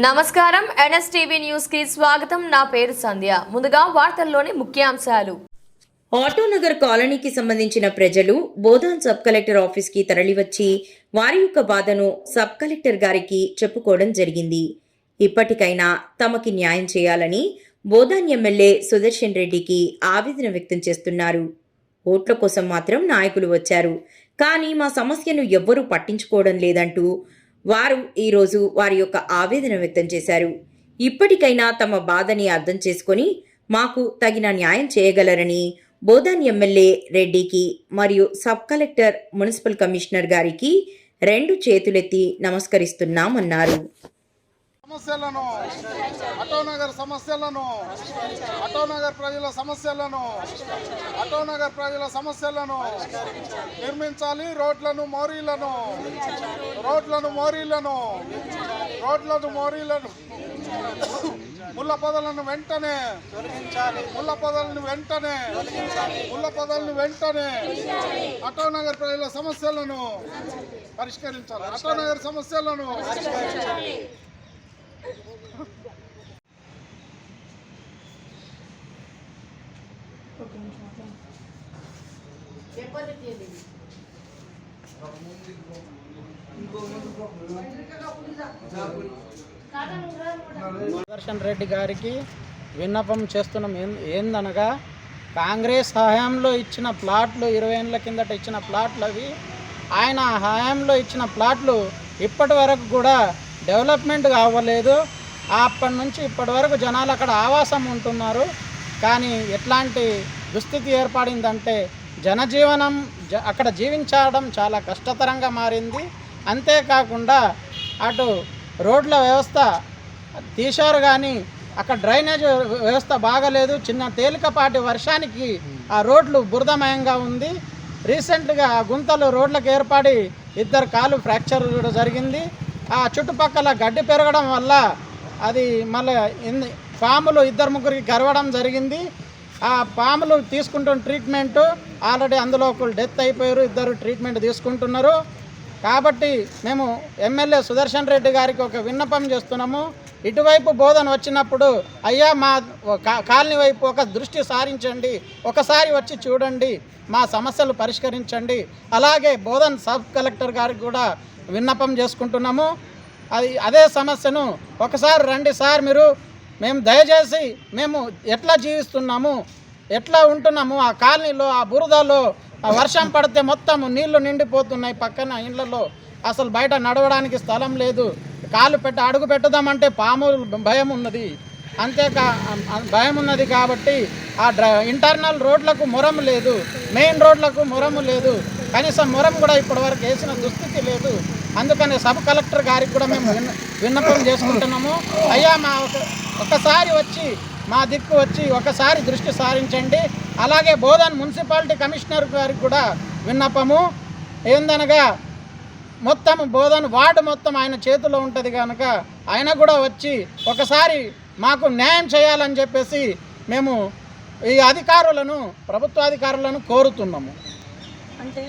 నమస్కారం NSTV news కి స్వాగతం. నా పేరు సంధ్య. ముందుగా వార్తల్లోని ముఖ్యాంశాలు. ఆటోనగర్ కాలనీకి సంబంధించిన ప్రజలు బోధాన్ సబ్ కలెక్టర్ ఆఫీస్ కి తరలివచ్చి వారి యొక్క బాధను సబ్ కలెక్టర్ గారికి చెప్పుకోవడం జరిగింది. ఇప్పటికైనా తమకి న్యాయం చేయాలని బోధాన్ ఎమ్మెల్యే సుదర్శన్ రెడ్డికి ఆవేదన వ్యక్తం చేస్తున్నారు. ఓట్ల కోసం మాత్రం నాయకులు వచ్చారు, కానీ మా సమస్యను ఎవ్వరూ పట్టించుకోవడం లేదంటూ వారు ఈరోజు వారి యొక్క ఆవేదన వ్యక్తం చేశారు. ఇప్పటికైనా తమ బాధని అర్థం చేసుకొని మాకు తగిన న్యాయం చేయగలరని బోధాన్ ఎమ్మెల్యే రెడ్డికి మరియు సబ్ కలెక్టర్ మున్సిపల్ కమిషనర్ గారికి 2 చేతులెత్తి నమస్కరిస్తున్నామన్నారు. సమస్యలను ఆటోనగర్ సమస్యలను ఆటోనగర్ ప్రజల సమస్యలను ఆటోనగర్ ప్రజల సమస్యలను నిర్మించాలి. రోడ్లను మోరీలను ముళ్ళ పొదలను వెంటనే ఆటోనగర్ ప్రజల సమస్యలను పరిష్కరించాలి. ఆటోనగర్ సమస్యలను సుదర్శన్ రెడ్డి గారికి విన్నపం చేస్తున్నాం. ఏందనగా కాంగ్రెస్ హయాంలో ఇచ్చిన ప్లాట్లు 20 ఏళ్ళ కిందట ఇచ్చిన ప్లాట్లు అవి ఆయన హయాంలో ఇచ్చిన ప్లాట్లు ఇప్పటి వరకు కూడా డెవలప్మెంట్ అవ్వలేదు. అప్పటి నుంచి ఇప్పటి వరకు జనాలు అక్కడ ఆవాసం ఉంటున్నారు. కానీ ఎట్లాంటి దుస్థితి ఏర్పడిందంటే జనజీవనం అక్కడ జీవించడం చాలా కష్టతరంగా మారింది. అంతేకాకుండా అటు రోడ్ల వ్యవస్థ తీశారు, కానీ అక్కడ డ్రైనేజ్ వ్యవస్థ బాగలేదు. చిన్న తేలికపాటి వర్షానికి ఆ రోడ్లు బురదమయంగా ఉంది. రీసెంట్గా గుంతలు రోడ్లకు ఏర్పడి 2 కాళ్ళు ఫ్రాక్చర్ కూడా జరిగింది. ఆ చుట్టుపక్కల గడ్డి పెరగడం వల్ల అది మళ్ళీ పాములు 2-3 గరవడం జరిగింది. ఆ పాములు తీసుకుంటున్న ట్రీట్మెంటు ఆల్రెడీ అందులో ఒకరు డెత్ అయిపోయారు, 2 ట్రీట్మెంట్ తీసుకుంటున్నారు. కాబట్టి మేము ఎమ్మెల్యే సుదర్శన్ రెడ్డి గారికి ఒక విన్నపం చేస్తున్నాము. ఇటువైపు బోధన వచ్చినప్పుడు అయ్యా మా కాలనీ వైపు ఒక దృష్టి సారించండి, ఒకసారి వచ్చి చూడండి, మా సమస్యలు పరిష్కరించండి. అలాగే బోధన్ సబ్ కలెక్టర్ గారికి కూడా విన్నపం చేసుకుంటున్నాము. అదే సమస్యను ఒకసారి రండి సార్, మేము దయచేసి మేము ఎట్లా జీవిస్తున్నాము, ఎట్లా ఉంటున్నాము ఆ కాలనీలో, ఆ బురదలో వర్షం పడితే మొత్తం నీళ్లు నిండిపోతున్నాయి. పక్కన ఇళ్లలో అసలు బయట నడవడానికి స్థలం లేదు. అడుగు పెట్టుదామంటే పాములు భయం ఉన్నది. భయం ఉన్నది కాబట్టి ఆ ఇంటర్నల్ రోడ్లకు మొరం లేదు, మెయిన్ రోడ్లకు మొరము లేదు. కనీసం మొరం కూడా ఇప్పటివరకు వేసిన దుస్థితి లేదు. అందుకని సబ్ కలెక్టర్ గారికి కూడా మేము విన్నపం చేసుకుంటున్నాము. అయ్యా ఒకసారి వచ్చి మా దిక్కు వచ్చి ఒకసారి దృష్టి సారించండి. అలాగే బోధన్ మున్సిపాలిటీ కమిషనర్ గారికి కూడా విన్నపము. ఏందనగా మొత్తం బోధన్ వార్డు మొత్తం ఆయన చేతిలో ఉంటుంది కనుక ఆయన కూడా వచ్చి ఒకసారి మాకు న్యాయం చేయాలని చెప్పేసి మేము ఈ ప్రభుత్వాధికారులను కోరుతున్నాము. అంటే